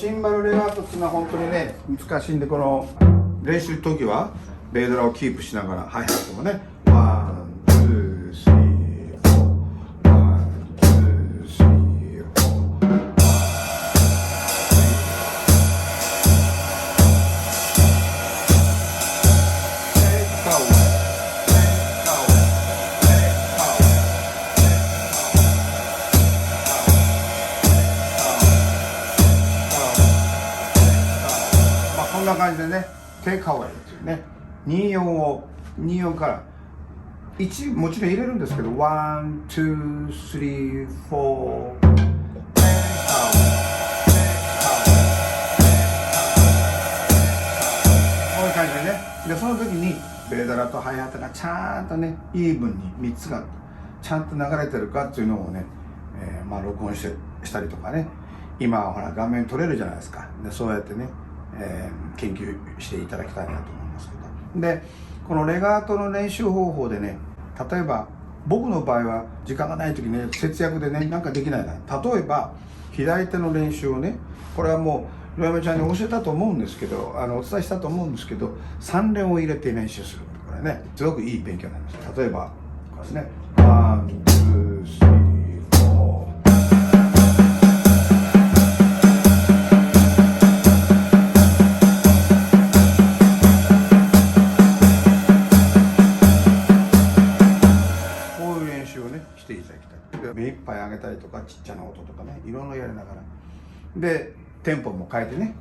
シンバルレガートっていうのは本当にね難しいんで、この練習の時はベイドラをキープしながらハイハットもねワンツースリーフォーワンツースリーフォーこんな感じでね、テイクアウェイっていうね、24から1もちろん入れるんですけど、ワン、ツー、スリー、フォー、こういう感じでね、でその時にベイダラとハイハットがちゃんとね、イーブンに3つがちゃんと流れてるかっていうのをね、録音したりとかね、今はほら画面撮れるじゃないですか。でそうやってね、研究していただきたいなと思いますけど、でこのレガートの練習方法でね、例えば僕の場合は時間がない時ね、節約でねなんかできないな。例えば左手の練習をね、これはもうロヤメちゃんに教えたと思うんですけど、お伝えしたと思うんですけど、3連を入れて練習する、これねすごくいい勉強になります。例えばこれですね、ワン、ツー、スリー、フォー。していただきたい。目いっぱい上げたりとか、ちっちゃな音とかね、いろんなやりながら、でテンポも変えてね、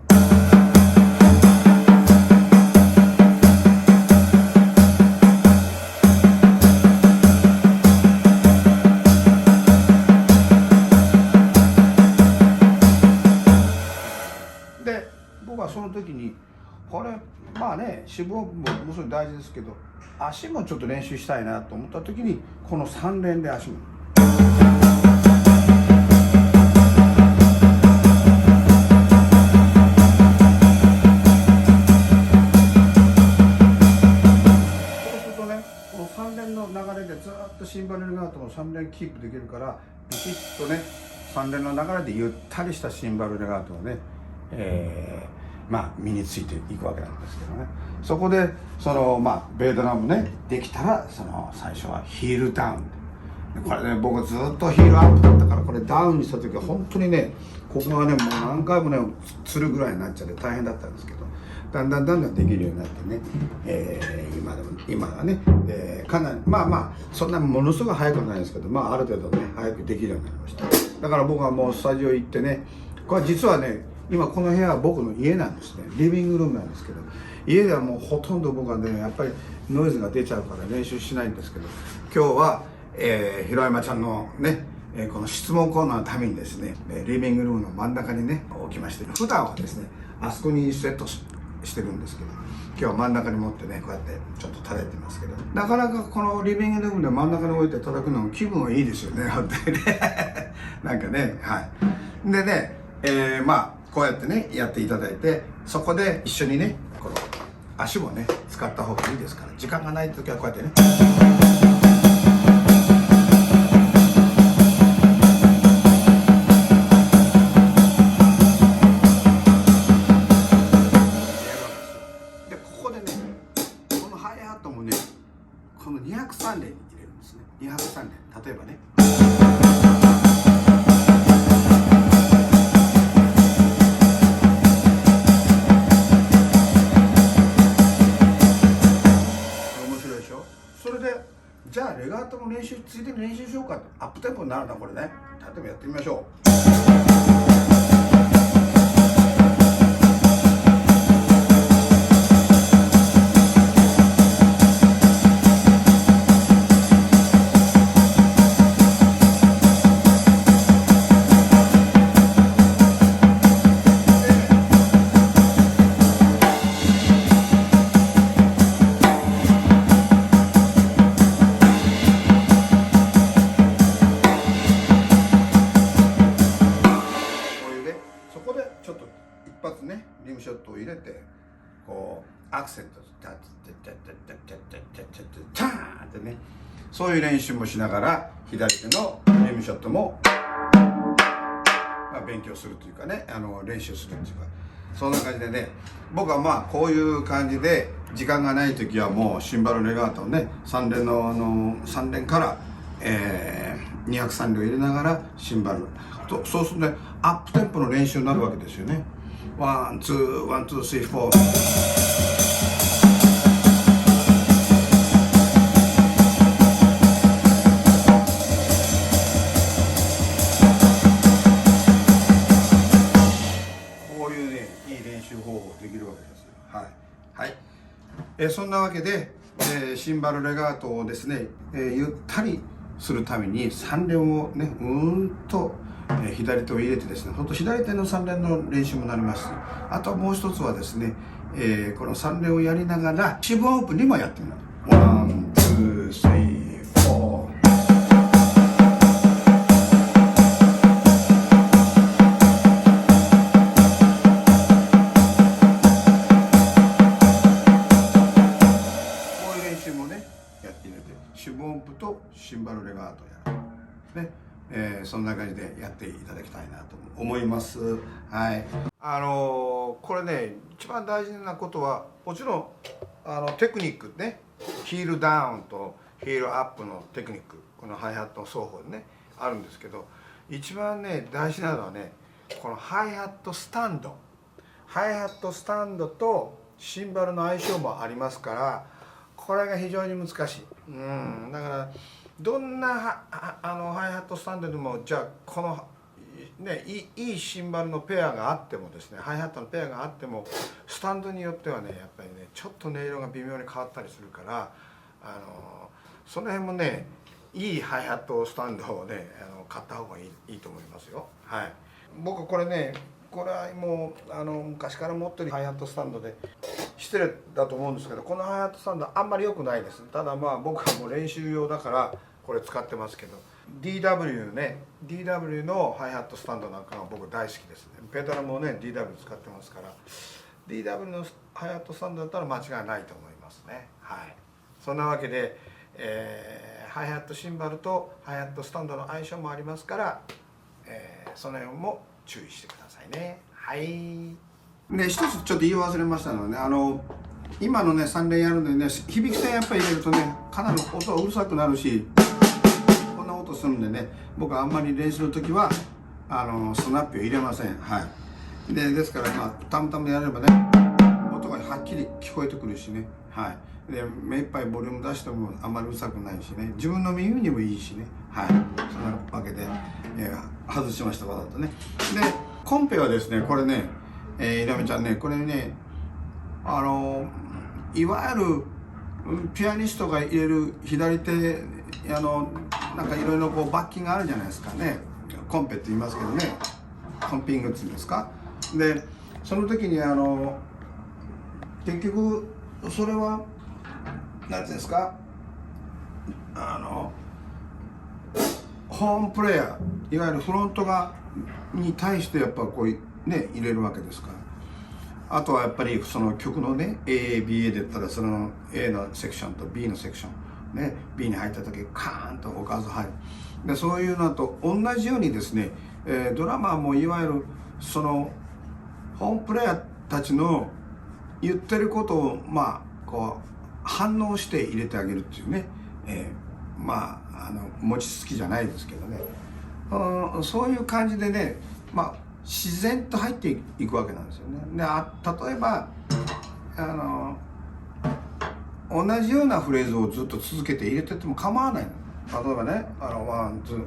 で僕はその時にこれまあね、脂肪ももちろん大事ですけど、足もちょっと練習したいなと思った時に、この3連で足も。そうするとね、この3連の流れでずっとシンバルレガートの3連キープできるから、ピシッとね3連の流れでゆったりしたシンバルレガートをね、身についていくわけなんですけどね。そこでベイドラムねできたら、最初はヒールダウン。これね、僕ずっとヒールアップだったから、これダウンにした時は本当にね、ここがねもう何回もねつるぐらいになっちゃって大変だったんですけど、だんだんできるようになってね、今はね、かなりそんなものすごい早くはないですけど、ある程度ね早くできるようになりました。だから僕はもうスタジオ行ってね、これ実はね、今この部屋は僕の家なんですね。リビングルームなんですけど、家ではもうほとんど僕はねやっぱりノイズが出ちゃうから練習しないんですけど、今日は、ひろやまちゃんのね、この質問コーナーのためにですね、リビングルームの真ん中にね置きまして、普段はですねあそこにセットしてるんですけど、今日は真ん中に持ってねこうやってちょっと叩いてますけど、なかなかこのリビングルームで真ん中に置いて叩くのも気分はいいですよね、本当にねなんかね、はいでね、こうやってねやっていただいて、そこで一緒にねこの足もね使った方がいいですから、時間がない時はこうやってね。でここでね、このハイハットもね、この203連に入れるんですね。203連、例えばね。それでじゃあレガートの練習ついでに練習しようか、アップテンポになるなこれね。例えばやってみましょう。一発ねリムショットを入れて、こうアクセントタッタッタッタッタッタッタッタッタッターンってね、そういう練習もしながら左手のリムショットも勉強するというかね、練習するっていうか、そんな感じでね、僕はこういう感じで時間がない時はもうシンバルレガートをね、3連の3連から、203両入れながらシンバルと、そうするとね、アップテンポの練習になるわけですよね。ワンツーワンツースリーフォー。方法できるわけです。はい、はい。そんなわけで、シンバルレガートをですね、ゆったりするために3連をね、左手を入れてですね、ほんと左手の3連の練習もなりますし、あともう一つはですね、この3連をやりながら四分音符にもやってみます。ワン、ツー、スリー、フォー。四分音符とシンバルレガートをやる、ねそんな感じでやっていただきたいなと思います。はい、これね、一番大事なことはもちろんテクニックね、ヒールダウンとヒールアップのテクニック、このハイハットの双方でねあるんですけど、一番ね大事なのはね、このハイハットスタンド、ハイハットスタンドとシンバルの相性もありますから、これが非常に難しい。だからどんなハイハットスタンドでも、じゃあこのね、いいシンバルのペアがあってもですね、ハイハットのペアがあっても、スタンドによってはね、やっぱりねちょっと音色が微妙に変わったりするから、その辺もね、いいハイハットスタンドをね買った方がいいと思いますよ。はい、僕これね、これはもう昔から持ってるハイハットスタンドで失礼だと思うんですけど、このハイハットスタンドあんまり良くないです。ただ僕はもう練習用だからこれ使ってますけど、 DW ね、 DW のハイハットスタンドなんかが僕大好きですね。ペダルもね DW 使ってますから、 DW のハイハットスタンドだったら間違いないと思いますね。はい、そんなわけで、ハイハットシンバルとハイハットスタンドの相性もありますから、その辺も注意してくださいね。はい。ね、一つちょっと言い忘れましたのでね、今のね3連やるんでね、響き線やっぱり入れるとね、かなり音がうるさくなるし、こんな音するんでね、僕はあんまり練習の時はスナップを入れません。はい。ですからたまたまやればね、音がはっきり聞こえてくるしね。はい。で目いっぱいボリューム出してもあんまりうるさくないしね、自分の耳にもいいしね。はい。そんなわけで、外しましたわざとね。でコンペはですね、これね、いらめちゃんね、これね、いわゆるピアニストが入れる左手、なんかいろいろこうバッキングあるじゃないですかね。コンペって言いますけどね、コンピングっていうんですか。でその時に結局それは何ていうんですか、ホームプレイヤー、いわゆるフロントに対してやっぱこうね入れるわけですから。あとはやっぱりその曲のね AABA で言ったら、その A のセクションと B のセクションね、 B に入った時カーンとおかず入る。でそういうのと同じようにですね、ドラマーもいわゆるそのホームプレイヤーたちの言ってることをこう反応して入れてあげるっていうね、餅つきじゃないですけどね、そういう感じでね、自然と入っていくわけなんですよね。で例えば同じようなフレーズをずっと続けて入れてても構わないの。例えばね、ワンツー、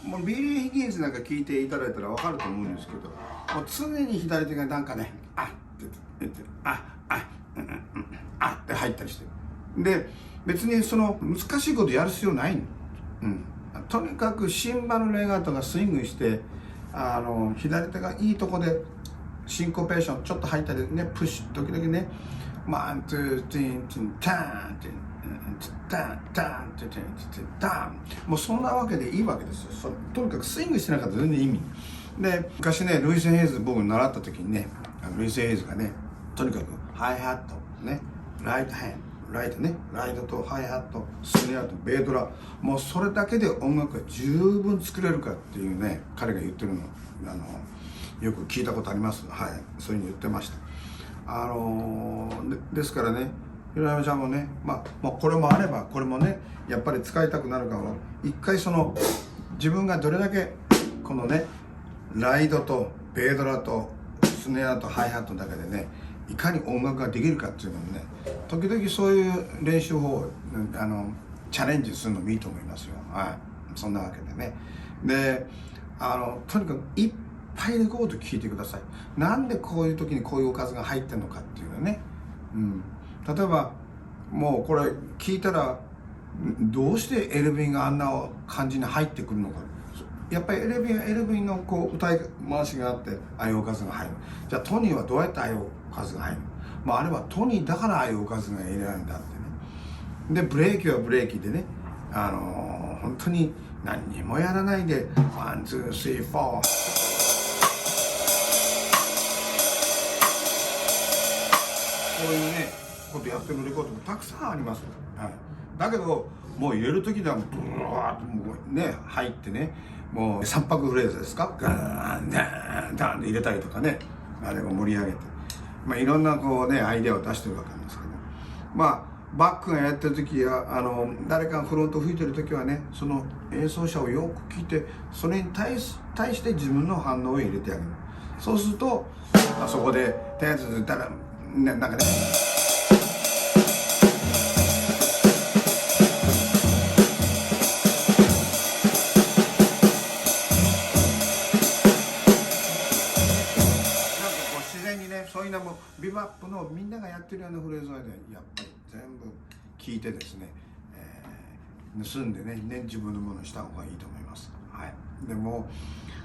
もうビリー・ヒギンスなんか聞いていただいたら分かると思うんですけど、もう常に左手がなんかね、って入ったりしてる。で別にその難しいことやる必要ないの。とにかくシンバルレガートがスイングして、左手がいいとこでシンコペーションちょっと入ったりね、プッシュ時々ね、ワンツーツーツーターンダンダンってダン、もうそんなわけでいいわけですよ。とにかくスイングしてなかったら全然意味で、昔ねルイス・ヘイズ僕習った時にね、ルイス・ヘイズがね、とにかくハイハットね、ライトハンド、ライトね、ライトとハイハット、スネアとベードラ、もうそれだけで音楽が十分作れるかっていうね、彼が言ってるのよく聞いたことあります。はい、そういうふうに言ってました。ですからね、平山ちゃんもね、これもあればこれもね、やっぱり使いたくなるから一回その自分がどれだけこのねライドとベードラとスネアとハイハットだけでね、いかに音楽ができるかっていうのをね、時々そういう練習法をチャレンジするのもいいと思いますよ。はい、そんなわけでね。で、とにかくいっぱいレコード聴いてください。なんでこういう時にこういうおかずが入ってるのかっていうのね。例えばもうこれ聞いたらどうしてエルヴィンがあんな感じに入ってくるのか。やっぱりエルヴィンのこう歌い回しがあってああいうおかずが入る。じゃあトニーはどうやってああいうおかずが入るの。あれはトニーだからああいうおかずが入れられるんだってね。でブレーキはブレーキでね、本当に何にもやらないでワンツースリーフォーこういうねことやってるレコードもたくさんあります。はい、だけどもう入れる時ではブワーッともうね入ってね、もう3拍フレーズですか、ガーンダーンダーンで入れたりとかね、あれを盛り上げて、いろんなこうねアイデアを出してるわけなんですけど、バックがやってる時や誰かがフロント吹いてる時はね、その演奏者をよく聞いて、それに対して自分の反応を入れてあげる。そうするとそこで手やつでたらなんかね、自然にね、そういうのもビバップのみんながやってるようなフレーズはね、やっぱり全部聞いてですね、盗んでね自分のものにした方がいいと思います。はい、でも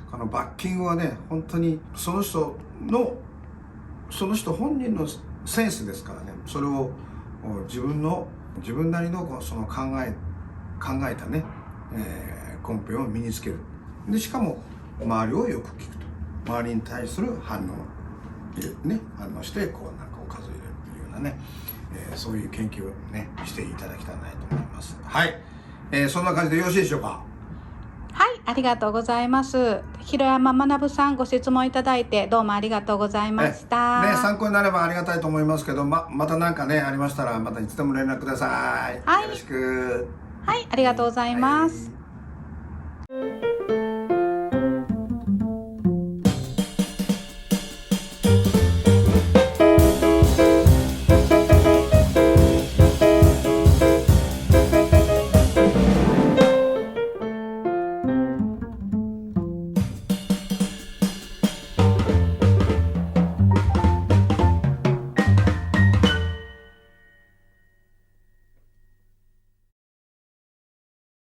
このバッキングはね、本当にその人本人のセンスですからね、それを自分なりのその考えたね、コンペを身につける。でしかも周りをよく聞くと、周りに対する反応してこうなんかおかずを入れるというようなね、そういう研究をねしていただきたいなと思います。はい、そんな感じでよろしいでしょうか。はい、ありがとうございます。広山学さん、ご質問いただいてどうもありがとうございました。参考になればありがたいと思いますけど、また何かねありましたらまたいつでも連絡ください。はい、よろしく。はい、ありがとうございます。はい。